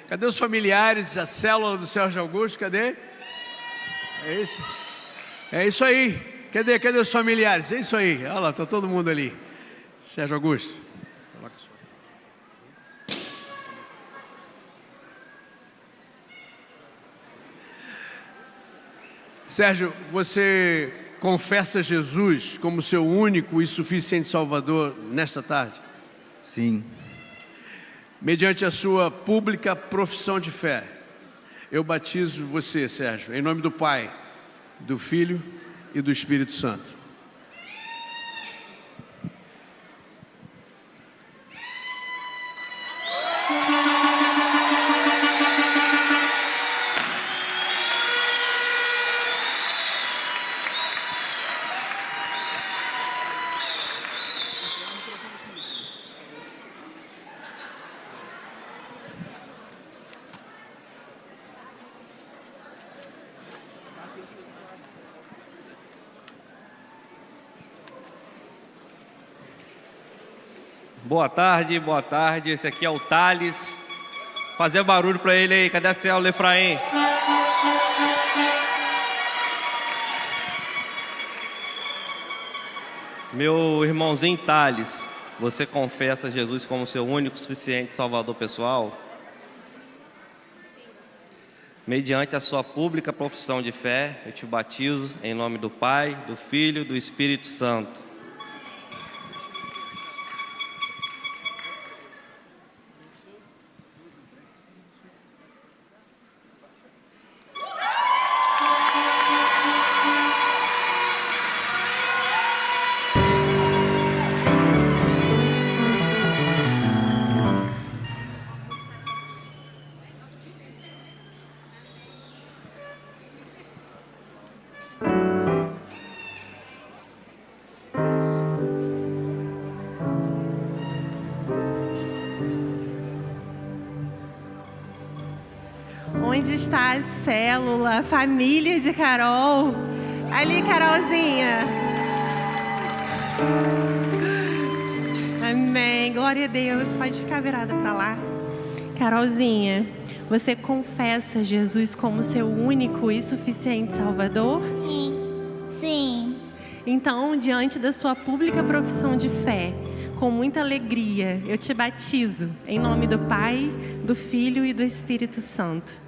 Cadê os familiares, a célula do Sérgio Augusto? Cadê? É isso? É isso aí. Cadê os familiares? É isso aí. Olha lá, está todo mundo ali. Sérgio Augusto. Sérgio, você confessa Jesus como seu único e suficiente Salvador nesta tarde? Sim. Mediante a sua pública profissão de fé, eu batizo você, Sérgio, em nome do Pai, do Filho e do Espírito Santo. Boa tarde, boa tarde. Esse aqui é o Thales. Fazer barulho para ele aí. Cadê a célula, Efraim? Meu irmãozinho Thales, você confessa Jesus como seu único, suficiente Salvador pessoal? Sim. Mediante a sua pública profissão de fé, eu te batizo em nome do Pai, do Filho e do Espírito Santo. Onde está a célula, a família de Carol? Ali, Carolzinha. Amém. Glória a Deus. Pode ficar virada para lá. Carolzinha, você confessa Jesus como seu único e suficiente Salvador? Sim. Então, diante da sua pública profissão de fé, com muita alegria, eu te batizo em nome do Pai, do Filho e do Espírito Santo.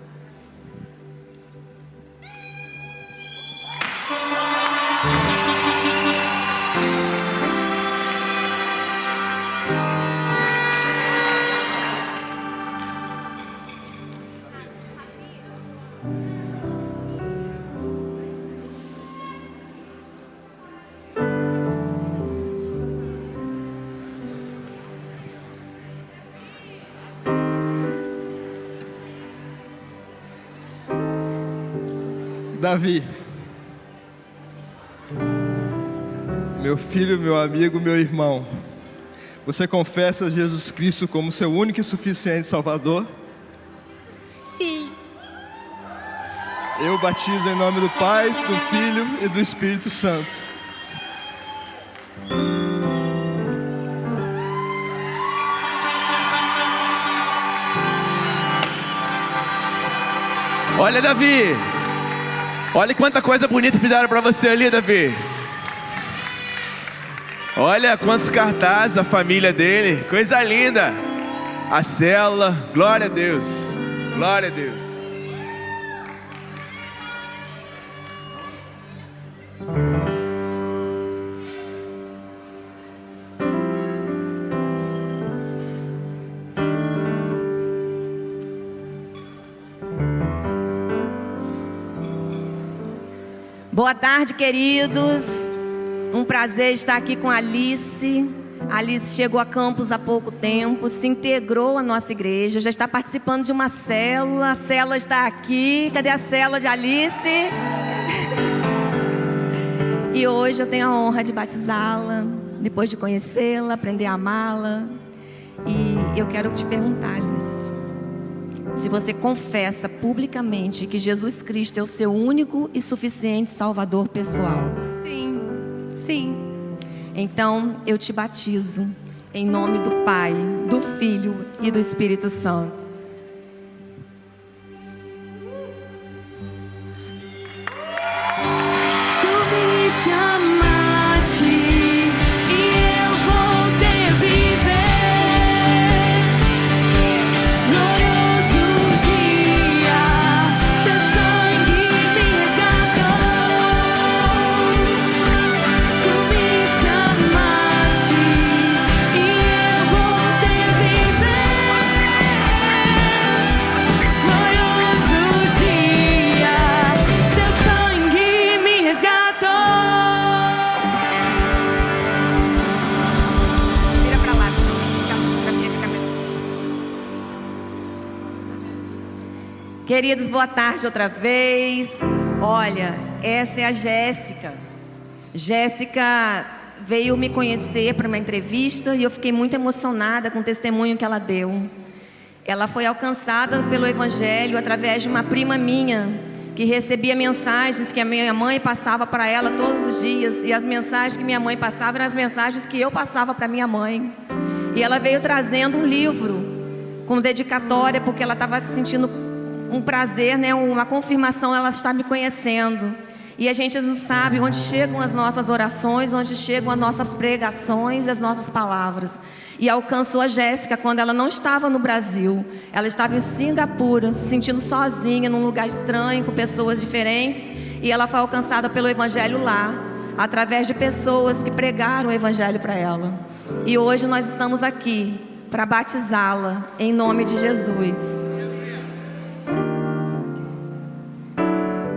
Davi, meu filho, meu amigo, meu irmão, você confessa Jesus Cristo como seu único e suficiente Salvador? Sim. Eu batizo em nome do Pai, do Filho e do Espírito Santo. Olha, Davi. Olha quanta coisa bonita fizeram para você ali, Davi. Olha quantos cartazes, a família dele. Coisa linda. A célula. Glória a Deus. Glória a Deus. Boa tarde, queridos. Um prazer estar aqui com a Alice. A Alice chegou a Campos há pouco tempo, se integrou à nossa igreja, já está participando de uma célula. A célula está aqui. Cadê a célula de Alice? E hoje eu tenho a honra de batizá-la, depois de conhecê-la, aprender a amá-la. E eu quero te perguntar, Alice, se você confessa publicamente que Jesus Cristo é o seu único e suficiente Salvador pessoal. Sim. Sim. Então eu te batizo em nome do Pai, do Filho e do Espírito Santo. Queridos, boa tarde outra vez. Olha, essa é a Jéssica. Jéssica veio me conhecer para uma entrevista e eu fiquei muito emocionada com o testemunho que ela deu. Ela foi alcançada pelo Evangelho através de uma prima minha, que recebia mensagens que a minha mãe passava para ela todos os dias. E as mensagens que minha mãe passava eram as mensagens que eu passava para minha mãe. E ela veio trazendo um livro com dedicatória, porque ela estava se sentindo um prazer, né? Uma confirmação, ela está me conhecendo. E a gente não sabe onde chegam as nossas orações, onde chegam as nossas pregações, as nossas palavras. E alcançou a Jéssica quando ela não estava no Brasil. Ela estava em Singapura, se sentindo sozinha, num lugar estranho, com pessoas diferentes. E ela foi alcançada pelo Evangelho lá, através de pessoas que pregaram o Evangelho para ela. E hoje nós estamos aqui para batizá-la em nome de Jesus.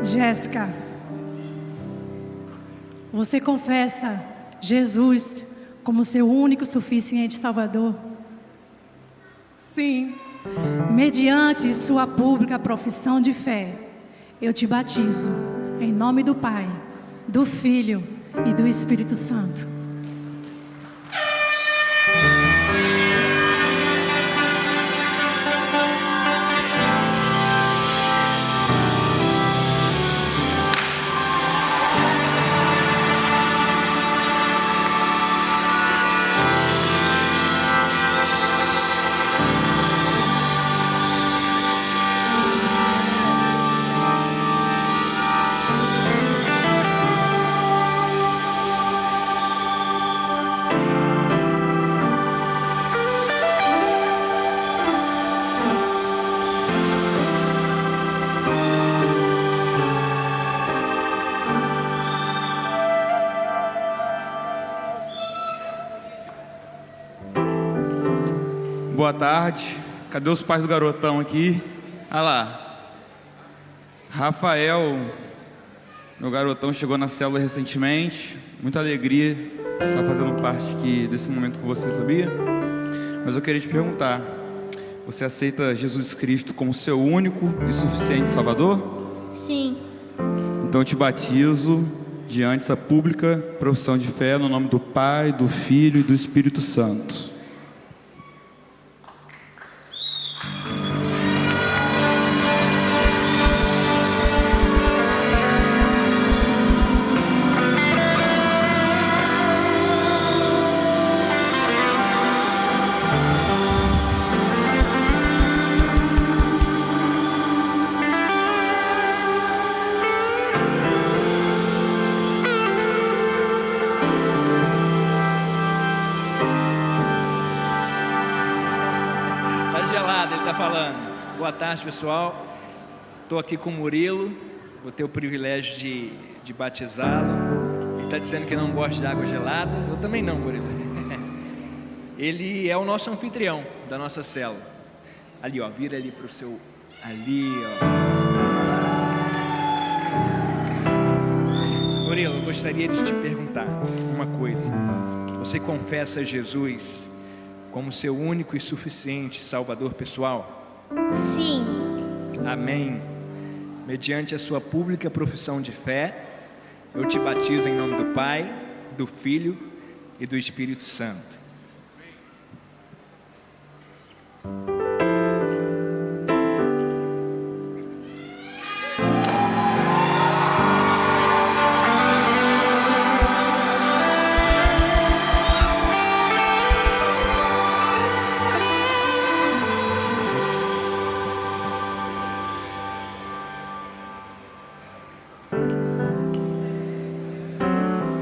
Jéssica, você confessa Jesus como seu único, suficiente Salvador? Sim. Mediante sua pública profissão de fé, eu te batizo em nome do Pai, do Filho e do Espírito Santo. Boa tarde. Cadê os pais do garotão aqui? Ah lá. Rafael, meu garotão, chegou na célula recentemente. Muita alegria de estar fazendo parte aqui desse momento com você, sabia? Mas eu queria te perguntar: você aceita Jesus Cristo como seu único e suficiente Salvador? Sim. Então eu te batizo diante dessa pública profissão de fé no nome do Pai, do Filho e do Espírito Santo. Boa tarde, pessoal. Estou aqui com o Murilo. Vou ter o privilégio de batizá-lo. Ele está dizendo que não gosta de água gelada. Eu também não, Murilo. Ele é o nosso anfitrião da nossa célula. Ali, ó, vira ali para o seu... Ali, ó. Murilo, eu gostaria de te perguntar uma coisa. Você confessa Jesus como seu único e suficiente Salvador pessoal? Sim. Amém. Mediante a sua pública profissão de fé, eu te batizo em nome do Pai, do Filho e do Espírito Santo.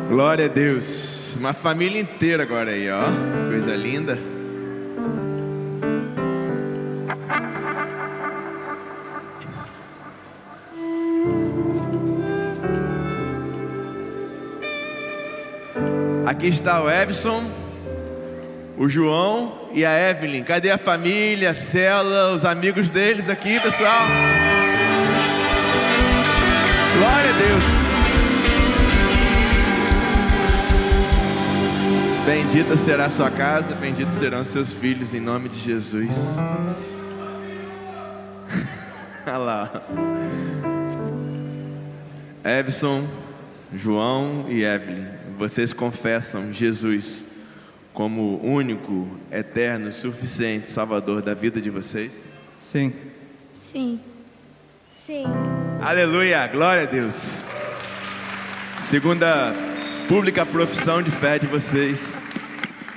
Glória a Deus. Uma família inteira agora aí, ó. Coisa linda. Aqui está o Ebson, o João e a Evelyn. Cadê a família, a célula, os amigos deles aqui, pessoal? Glória a Deus. Bendita será a sua casa, benditos serão os seus filhos, em nome de Jesus. Olha lá. Evson, João e Evelyn, vocês confessam Jesus como o único, eterno, suficiente Salvador da vida de vocês? Sim. Sim. Sim. Aleluia, glória a Deus. Segunda pública profissão de fé de vocês,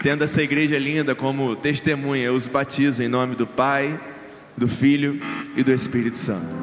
tendo essa igreja linda como testemunha, eu os batizo em nome do Pai, do Filho e do Espírito Santo.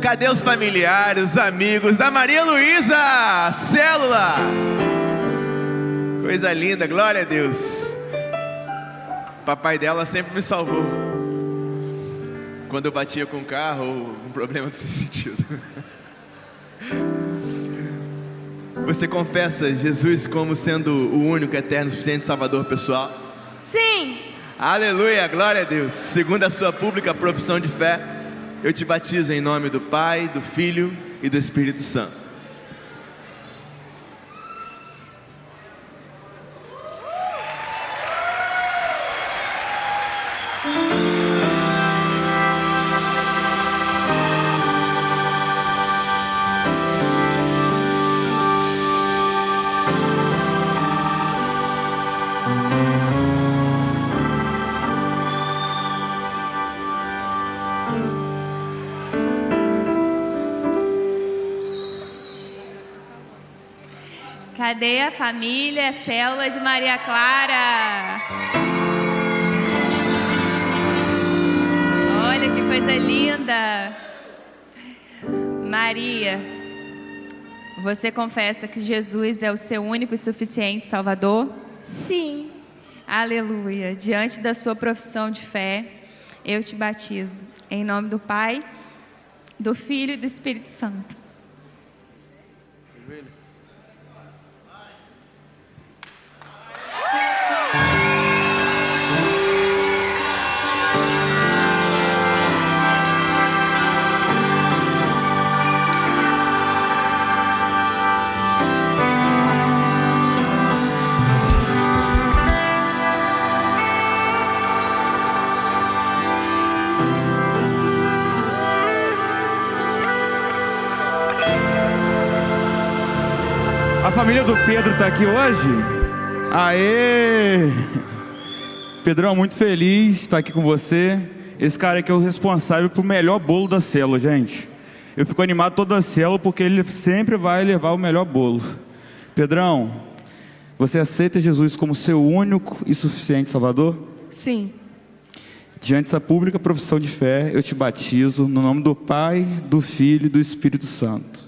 Cadê os familiares, os amigos da Maria Luísa? Célula! Coisa linda, glória a Deus. O papai dela sempre me salvou quando eu batia com o carro ou um problema desse sentido. Você confessa Jesus como sendo o único, eterno, suficiente Salvador pessoal? Sim. Aleluia, glória a Deus. Segundo a sua pública profissão de fé, eu te batizo em nome do Pai, do Filho e do Espírito Santo. Cadê a família, célula de Maria Clara? Olha que coisa linda. Maria, você confessa que Jesus é o seu único e suficiente Salvador? Sim. Aleluia. Diante da sua profissão de fé, eu te batizo. Em nome do Pai, do Filho e do Espírito Santo. A família do Pedro está aqui hoje? Aê! Pedrão, muito feliz de estar aqui com você. Esse cara aqui é o responsável pelo melhor bolo da célula, gente. Eu fico animado toda a célula porque ele sempre vai levar o melhor bolo. Pedrão, você aceita Jesus como seu único e suficiente Salvador? Sim. Diante dessa pública profissão de fé, eu te batizo no nome do Pai, do Filho e do Espírito Santo.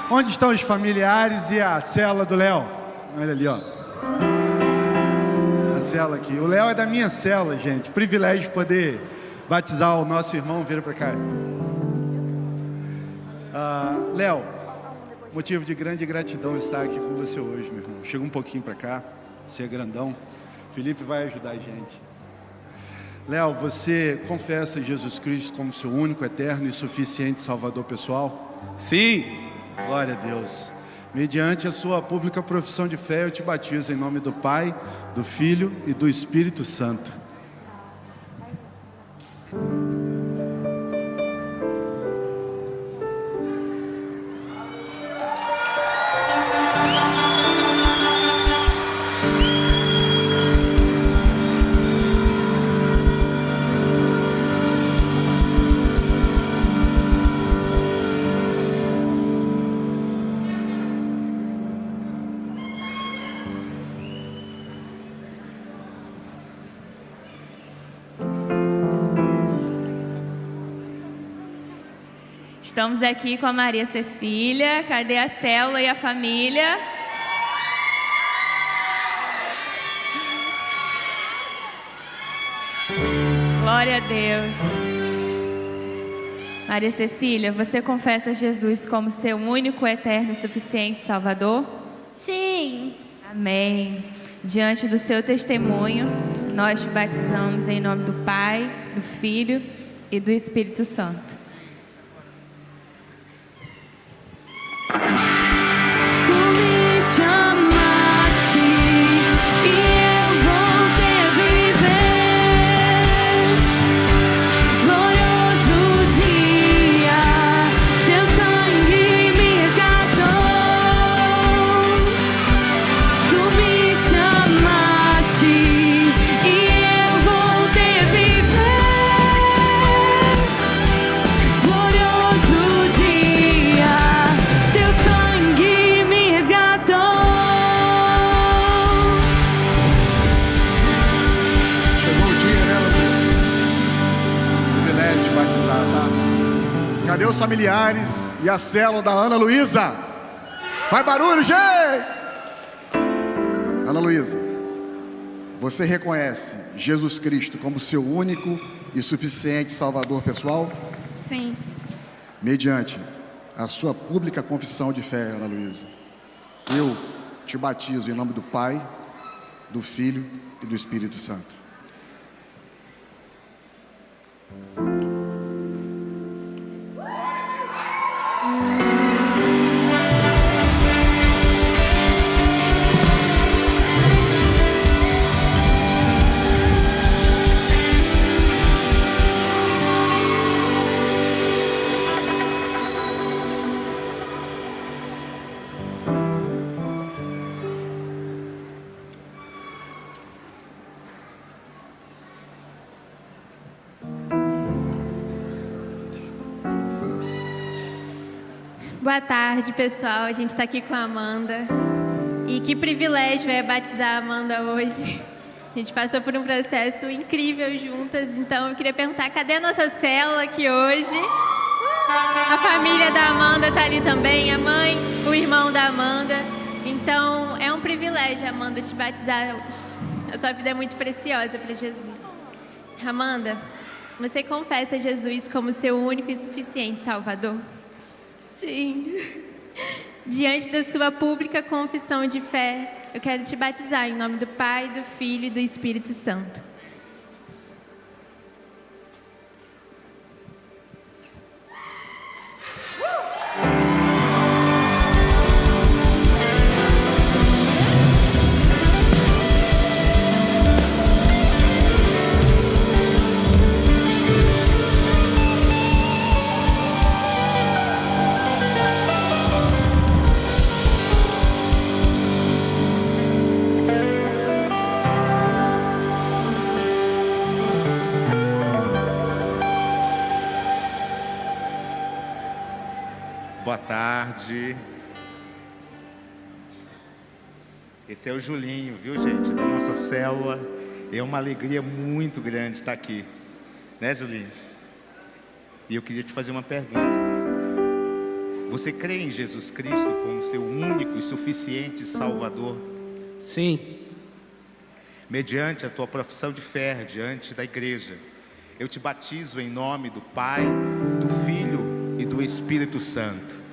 Onde estão os familiares e a célula do Léo? Olha ali, ó. A célula aqui. O Léo é da minha célula, gente. Privilégio de poder batizar o nosso irmão. Vira pra cá. Léo, motivo de grande gratidão estar aqui com você hoje, meu irmão. Chega um pouquinho pra cá. Você é grandão. Felipe vai ajudar a gente. Léo, você confessa Jesus Cristo como seu único, eterno e suficiente Salvador pessoal? Sim. Glória a Deus. Mediante a sua pública profissão de fé, eu te batizo em nome do Pai, do Filho e do Espírito Santo. Estamos aqui com a Maria Cecília. Cadê a célula e a família? Glória a Deus. Maria Cecília, você confessa Jesus como seu único, eterno e suficiente Salvador? Sim. Amém. Diante do seu testemunho, nós te batizamos em nome do Pai, do Filho e do Espírito Santo. Cadê os familiares e a célula da Ana Luísa? Faz barulho, gente! Ana Luísa, você reconhece Jesus Cristo como seu único e suficiente Salvador pessoal? Sim. Mediante a sua pública confissão de fé, Ana Luísa, eu te batizo em nome do Pai, do Filho e do Espírito Santo. Boa tarde, pessoal. A gente está aqui com a Amanda. E que privilégio é batizar a Amanda hoje. A gente passou por um processo incrível juntas. Então, eu queria perguntar, cadê a nossa célula aqui hoje? A família da Amanda está ali também, a mãe, o irmão da Amanda. Então, é um privilégio, Amanda, te batizar hoje. A sua vida é muito preciosa para Jesus. Amanda, você confessa Jesus como seu único e suficiente Salvador? Sim. Diante da sua pública confissão de fé, eu quero te batizar em nome do Pai, do Filho e do Espírito Santo. Boa tarde. Esse é o Julinho, viu, gente, da nossa célula. É uma alegria muito grande estar aqui, né, Julinho? E eu queria te fazer uma pergunta. Você crê em Jesus Cristo como seu único e suficiente Salvador? Sim. Mediante a tua profissão de fé diante da igreja, eu te batizo em nome do Pai, do Filho e do Espírito Santo.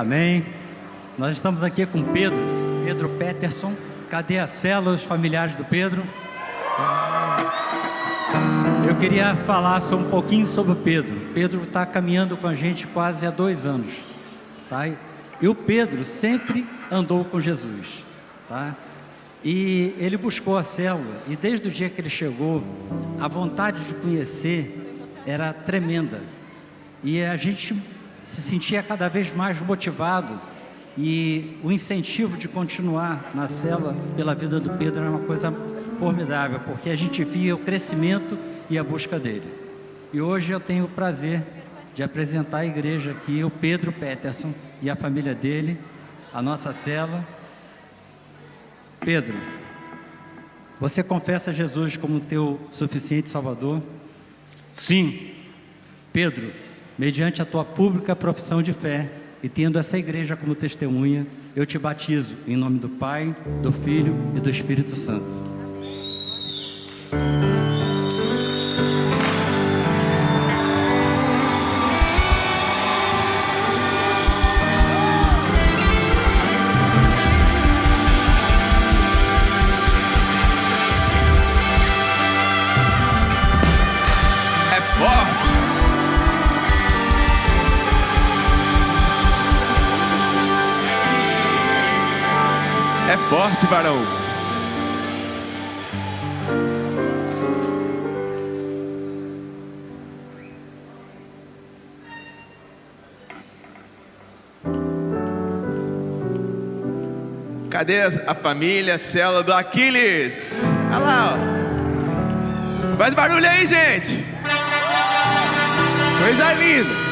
Amém. Nós estamos aqui com Pedro Peterson. Cadê a célula, os familiares do Pedro? Eu queria falar um pouquinho sobre o Pedro. Pedro está caminhando com a gente quase há 2 anos, tá? E o Pedro sempre andou com Jesus, tá? E ele buscou a célula, e desde o dia que ele chegou, a vontade de conhecer era tremenda. E a gente se sentia cada vez mais motivado, e o incentivo de continuar na célula pela vida do Pedro era uma coisa formidável, porque a gente via o crescimento e a busca dele. E hoje eu tenho o prazer de apresentar à igreja aqui o Pedro Peterson e a família dele, a nossa célula. Pedro, você confessa Jesus como teu suficiente Salvador? Sim. Pedro, mediante a tua pública profissão de fé e tendo essa igreja como testemunha, eu te batizo em nome do Pai, do Filho e do Espírito Santo. É forte, varão. Cadê a família, a célula do Aquiles? Olha lá, ó. Faz barulho aí, gente. Coisa linda.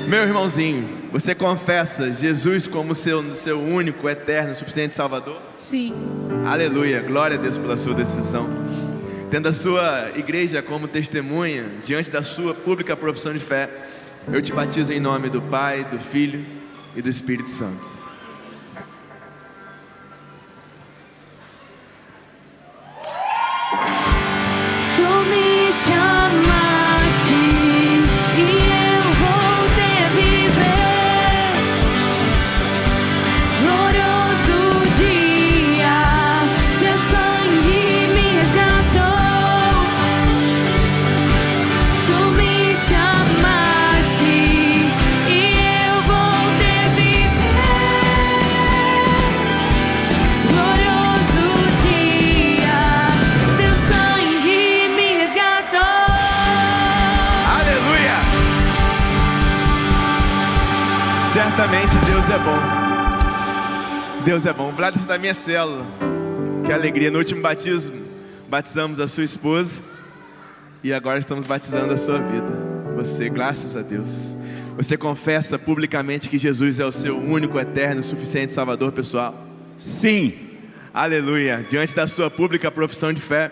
Meu irmãozinho, você confessa Jesus como seu único, eterno, suficiente Salvador? Sim. Aleluia, glória a Deus pela sua decisão. Tendo a sua igreja como testemunha, diante da sua pública profissão de fé, eu te batizo em nome do Pai, do Filho e do Espírito Santo. Tu me chamaste e eu voltei a viver. Glorioso dia, teu sangue me resgatou. Tu me chamaste e eu voltei a viver. Glorioso dia, teu sangue me resgatou. Aleluia! Certamente Deus é bom. Deus é bom. Brados da minha célula, que alegria. No último batismo, batizamos a sua esposa e agora estamos batizando a sua vida. Você, graças a Deus, você confessa publicamente que Jesus é o seu único, eterno, suficiente Salvador pessoal? Sim. Aleluia. Diante da sua pública profissão de fé,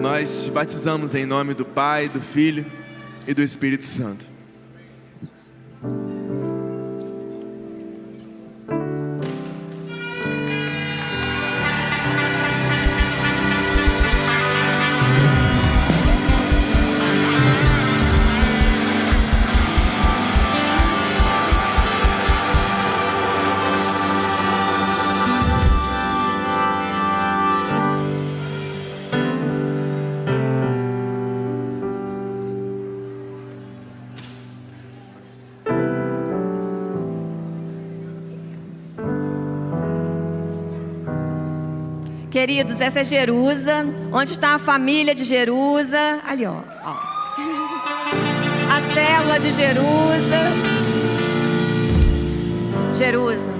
nós te batizamos em nome do Pai, do Filho e do Espírito Santo. Queridos, essa é Jerusa. Onde está a família de Jerusa? Ali, ó. A célula de Jerusa. Jerusa,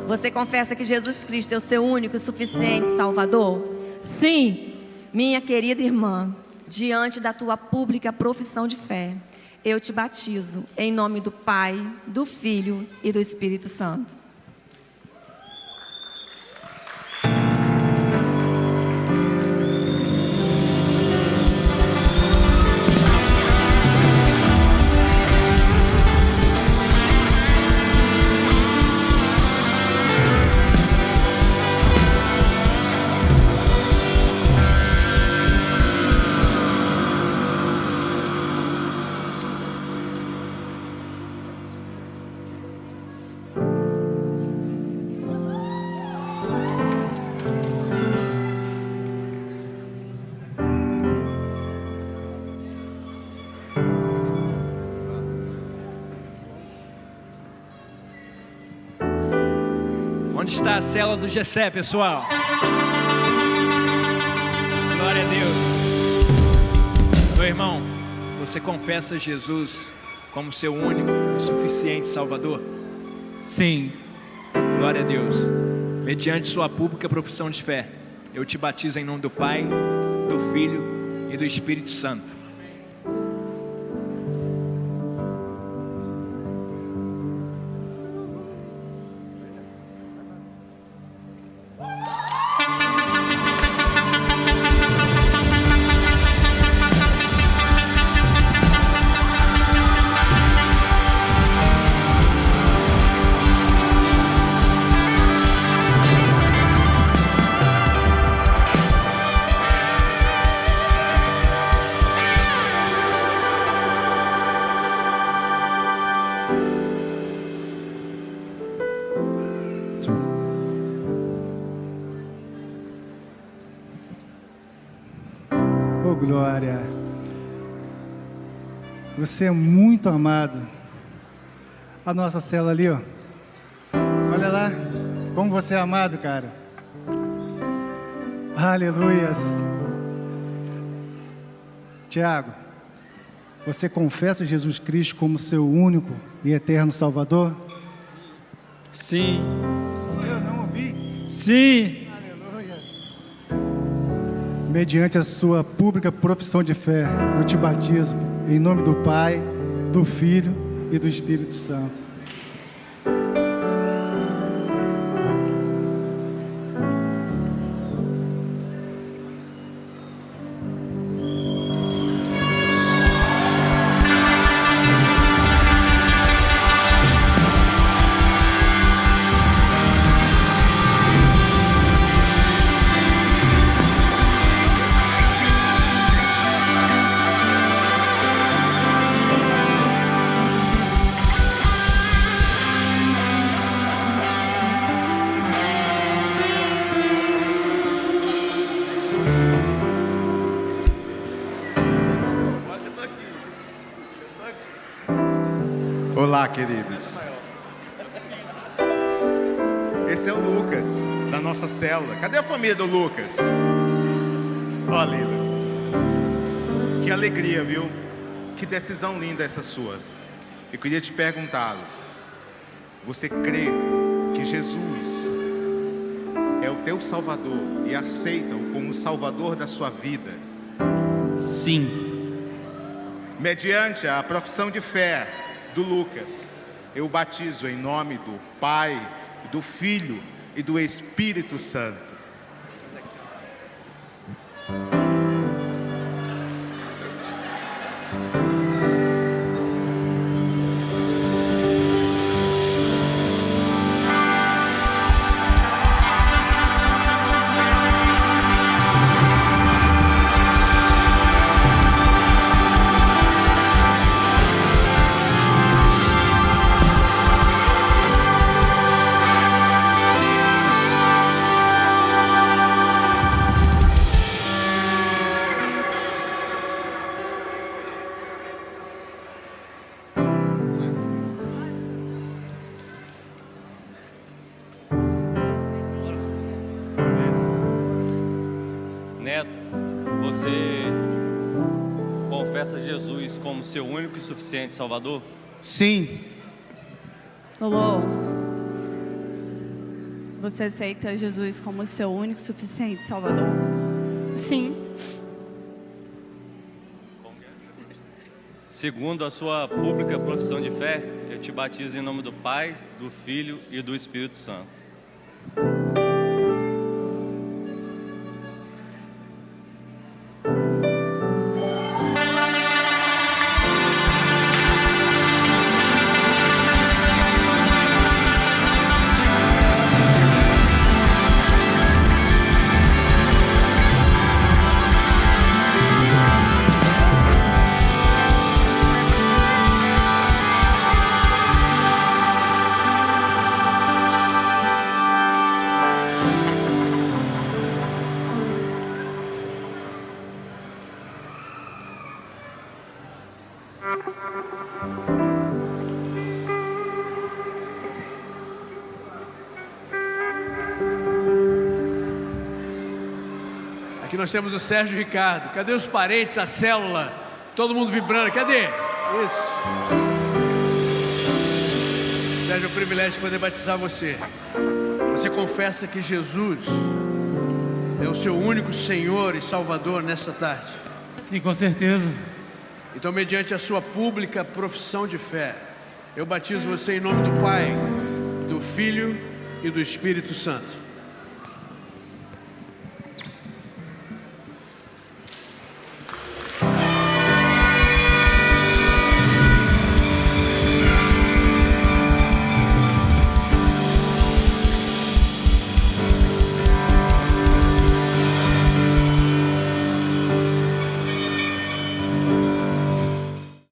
você confessa que Jesus Cristo é o seu único e suficiente Salvador? Sim. Minha querida irmã, diante da tua pública profissão de fé, eu te batizo em nome do Pai, do Filho e do Espírito Santo. Onde está a célula do Gessé, pessoal? Glória a Deus. Meu irmão, você confessa Jesus como seu único e suficiente Salvador? Sim. Glória a Deus. Mediante sua pública profissão de fé, eu te batizo em nome do Pai, do Filho e do Espírito Santo. Oh, glória. Você é muito amado. A nossa célula ali, ó. Olha lá, como você é amado, cara. Aleluias. Tiago, você confessa Jesus Cristo como seu único e eterno Salvador? Sim. Eu não ouvi. Sim. Mediante a sua pública profissão de fé, eu te batizo em nome do Pai, do Filho e do Espírito Santo. Olá, queridos. Esse é o Lucas, da nossa célula. Cadê a família do Lucas? Olha, Lucas. Que alegria, viu? Que decisão linda essa sua. Eu queria te perguntar, Lucas. Você crê que Jesus é o teu Salvador e aceita-o como Salvador da sua vida? Sim. Mediante a profissão de fé do Lucas, eu batizo em nome do Pai, do Filho e do Espírito Santo. Neto, você confessa Jesus como seu único e suficiente Salvador? Sim. Lolo, você aceita Jesus como seu único e suficiente Salvador? Sim. Segundo a sua pública profissão de fé, eu te batizo em nome do Pai, do Filho e do Espírito Santo. Aqui nós temos o Sérgio e o Ricardo. Cadê os parentes, a célula? Todo mundo vibrando. Cadê? Isso. Sérgio, é um privilégio poder batizar você. Você confessa que Jesus é o seu único Senhor e Salvador nessa tarde? Sim, com certeza. Então, mediante a sua pública profissão de fé, eu batizo você em nome do Pai, do Filho e do Espírito Santo.